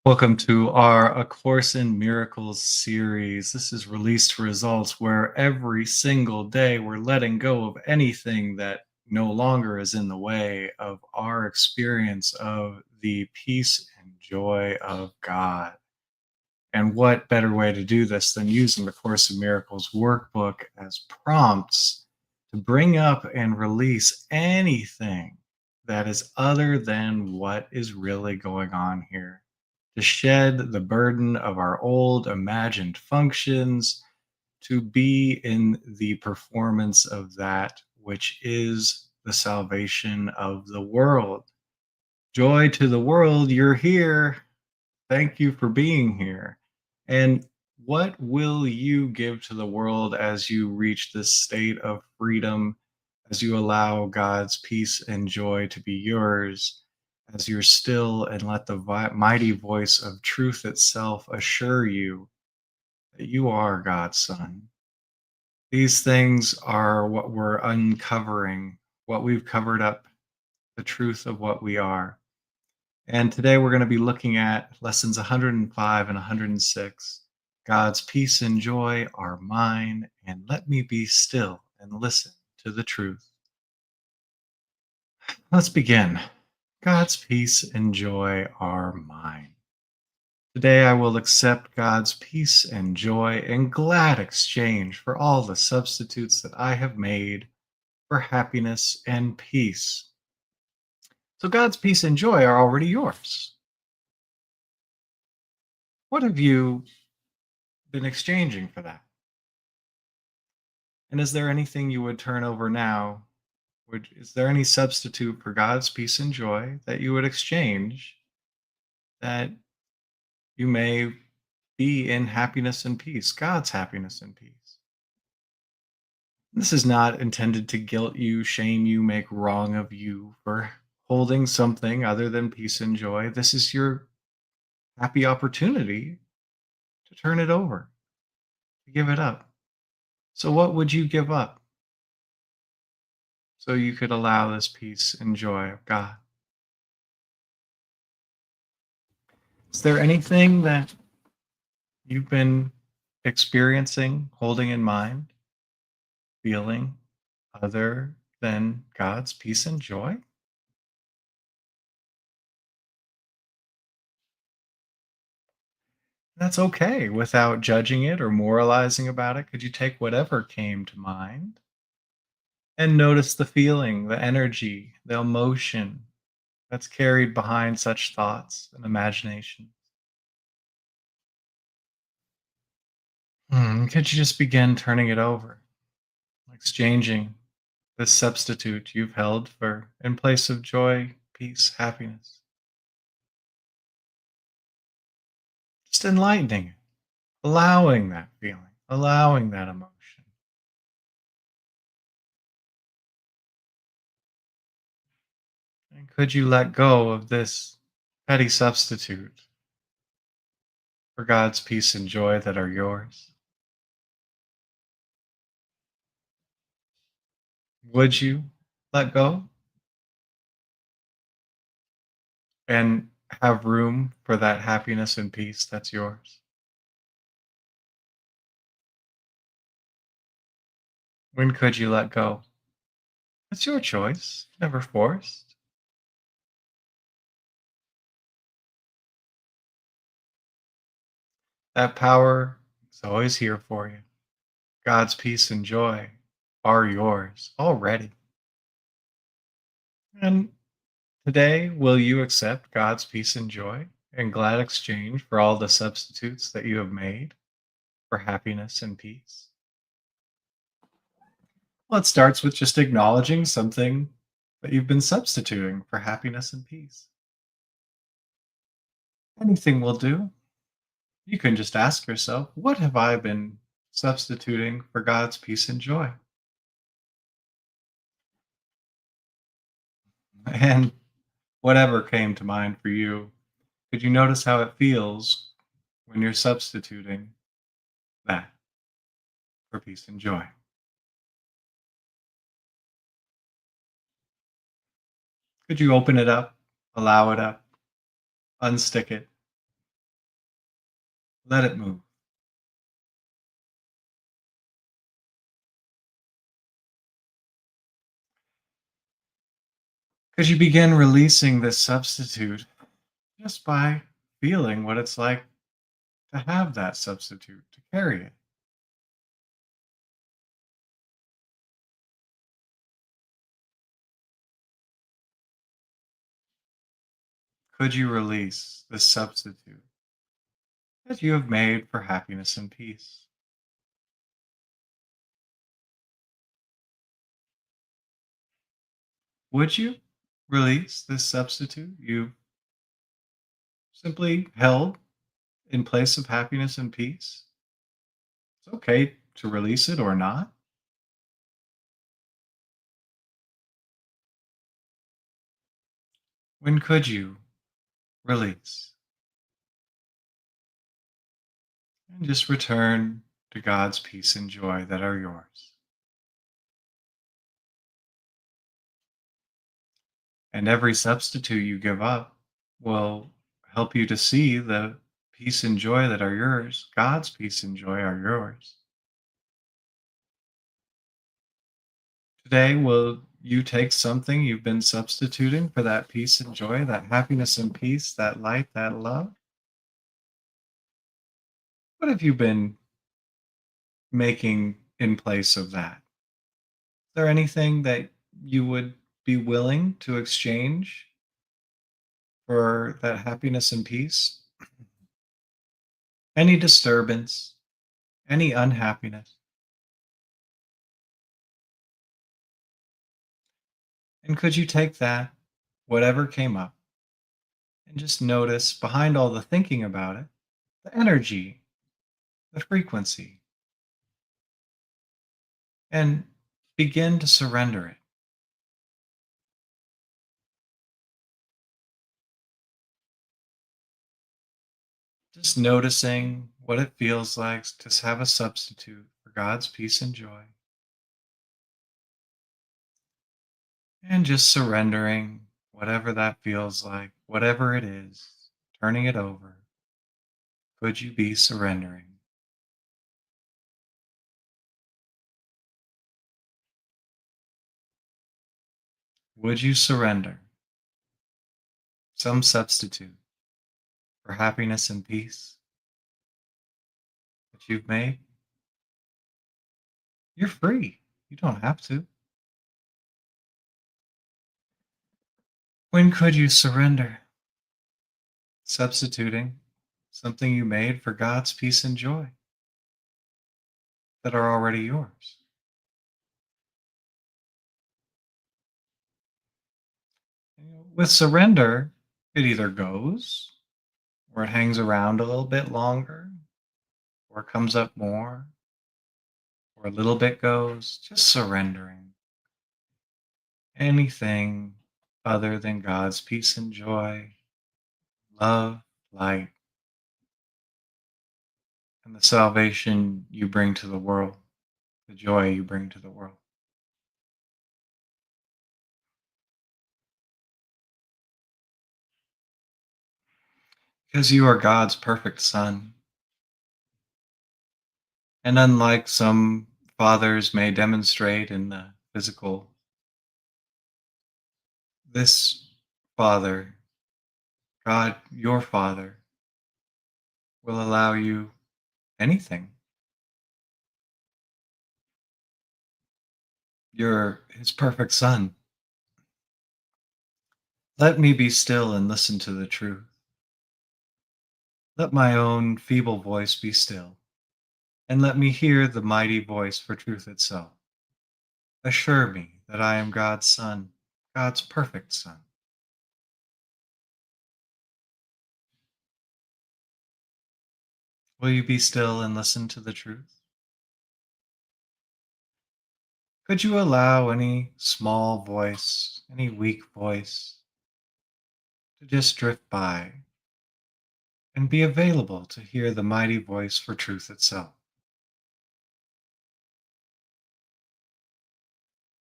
Welcome to our A Course in Miracles series. This is released results where every single day we're letting go of anything that no longer is in the way of our experience of the peace and joy of God. And what better way to do this than using the Course in Miracles workbook as prompts to bring up and release anything that is other than what is really going on here, to shed the burden of our old imagined functions, to be in the performance of that which is the salvation of the world. Joy to the world, you're here. Thank you for being here. And what will you give to the world as you reach this state of freedom, as you allow God's peace and joy to be yours, as you're still and let the mighty voice of truth itself assure you that you are God's son? These things are what we're uncovering, what we've covered up, the truth of what we are. And today we're going to be looking at lessons 105 and 106. God's peace and joy are mine, and let me be still and listen to the truth. Let's begin. God's peace and joy are mine. Today I will accept God's peace and joy in glad exchange for all the substitutes that I have made for happiness and peace. So God's peace and joy are already yours. What have you been exchanging for that? And is there anything you would turn over now? Is there any substitute for God's peace and joy that you would exchange that you may be in happiness and peace, God's happiness and peace? This is not intended to guilt you, shame you, make wrong of you for holding something other than peace and joy. This is your happy opportunity to turn it over, to give it up. So, what would you give up so you could allow this peace and joy of God? Is there anything that you've been experiencing, holding in mind, feeling other than God's peace and joy? That's okay without judging it or moralizing about it. Could you take whatever came to mind and notice the feeling, the energy, the emotion that's carried behind such thoughts and imagination? Could you just begin turning it over, exchanging this substitute you've held for in place of joy, peace, happiness? Just enlightening it, allowing that feeling, allowing that emotion. And could you let go of this petty substitute for God's peace and joy that are yours? Would you let go and have room for that happiness and peace that's yours? When could you let go? It's your choice, never forced. That power is always here for you. God's peace and joy are yours already. And today, will you accept God's peace and joy in glad exchange for all the substitutes that you have made for happiness and peace? Well, it starts with just acknowledging something that you've been substituting for happiness and peace. Anything will do. You can just ask yourself, what have I been substituting for God's peace and joy? And whatever came to mind for you, could you notice how it feels when you're substituting that for peace and joy? Could you open it up, allow it up, unstick it, Let it move. Because you begin releasing this substitute just by feeling what it's like to have that substitute, to carry it. Could you release this substitute that you have made for happiness and peace? Would you release this substitute you simply held in place of happiness and peace? It's okay to release it or not. When could you release and just return to God's peace and joy that are yours? And every substitute you give up will help you to see the peace and joy that are yours. God's peace and joy are yours. Today, will you take something you've been substituting for that peace and joy, that happiness and peace, that light, that love? What have you been making in place of that? Is there anything that you would be willing to exchange for that happiness and peace? Any disturbance, any unhappiness? And could you take that, whatever came up, and just notice behind all the thinking about it, the energy, the frequency, and begin to surrender it? Just noticing what it feels like to have a substitute for God's peace and joy, and just surrendering whatever that feels like, whatever it is, turning it over. Could you be surrendering? Would you surrender some substitute for happiness and peace that you've made? You're free. You don't have to. When could you surrender? Substituting something you made for God's peace and joy that are already yours. With surrender, it either goes or it hangs around a little bit longer or it comes up more or a little bit goes. Just surrendering anything other than God's peace and joy, love, light, and the salvation you bring to the world, the joy you bring to the world. Because you are God's perfect son. And unlike some fathers may demonstrate in the physical, this Father, God, your Father, will allow you anything. You're his perfect son. Let me be still and listen to the truth. Let my own feeble voice be still, and let me hear the mighty voice for truth itself. Assure me that I am God's son, God's perfect son. Will you be still and listen to the truth? Could you allow any small voice, any weak voice, to just drift by and be available to hear the mighty voice for truth itself?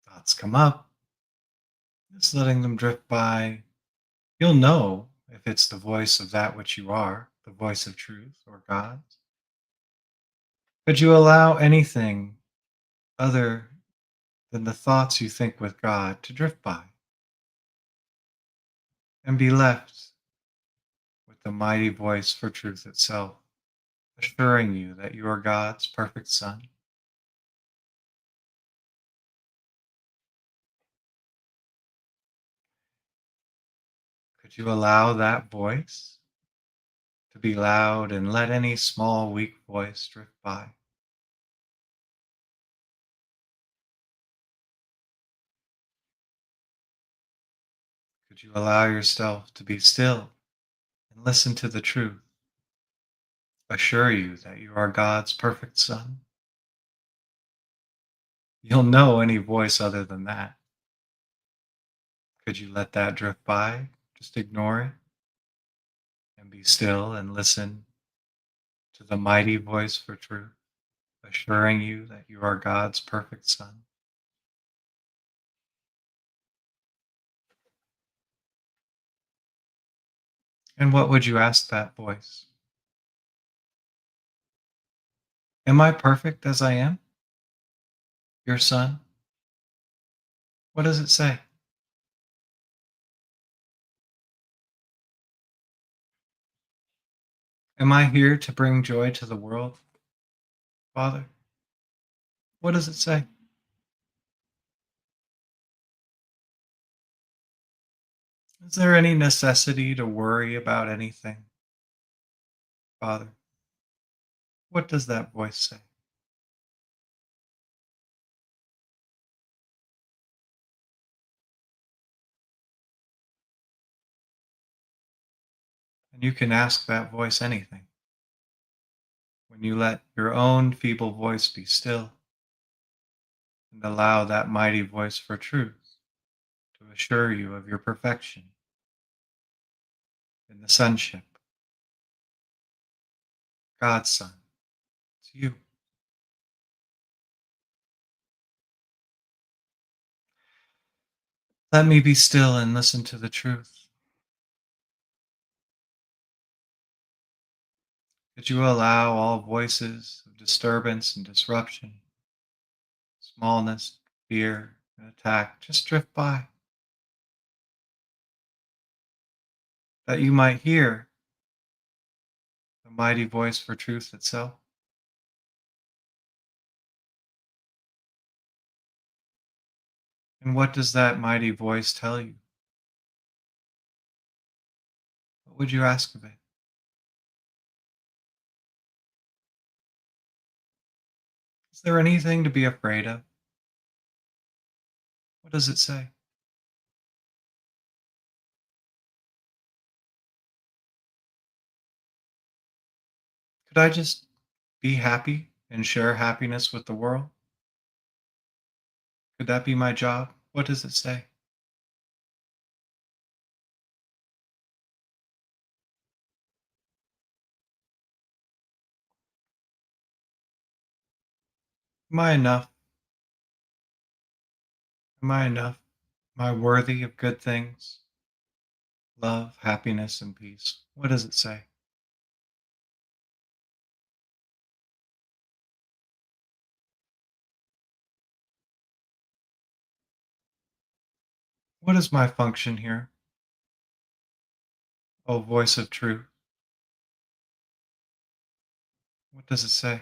Thoughts come up, just letting them drift by. You'll know if it's the voice of that which you are. the voice of truth or God? Could you allow anything other than the thoughts you think with God to drift by and be left with the mighty voice for truth itself, assuring you that you are God's perfect Son? Could you allow that voice to be loud and let any small, weak voice drift by? Could you allow yourself to be still and listen to the truth, assure you that you are God's perfect Son? You'll know any voice other than that. Could you let that drift by? Just ignore it and be still and listen to the mighty voice for truth, assuring you that you are God's perfect Son. And what would you ask that voice? Am I perfect as I am, your son? What does it say? Am I here to bring joy to the world, Father? What does it say? Is there any necessity to worry about anything, Father? What does that voice say? And you can ask that voice anything. When you let your own feeble voice be still and allow that mighty voice for truth to assure you of your perfection in the sonship, God's Son, it's you. Let me be still and listen to the truth. Could you allow all voices of disturbance and disruption, smallness, fear, and attack just drift by, that you might hear the mighty voice for truth itself? And what does that mighty voice tell you? What would you ask of it? Is there anything to be afraid of? What does it say? Could I just be happy and share happiness with the world? Could that be my job? What does it say? Am I enough? Am I enough? Am I worthy of good things? Love, happiness, and peace. What does it say? What is my function here? O voice of truth. What does it say?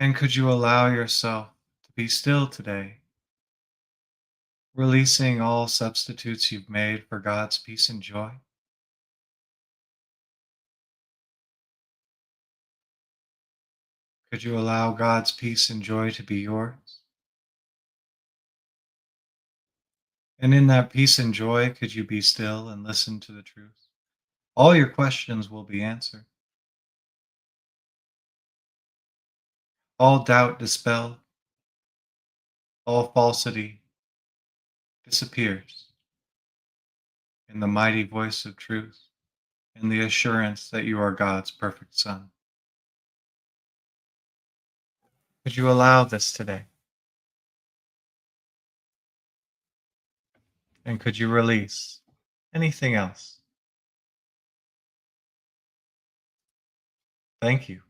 And could you allow yourself to be still today, releasing all substitutes you've made for God's peace and joy? Could you allow God's peace and joy to be yours? And in that peace and joy, could you be still and listen to the truth? All your questions will be answered, all doubt dispelled, all falsity disappears in the mighty voice of truth and the assurance that you are God's perfect Son. Could you allow this today? And could you release anything else? Thank you.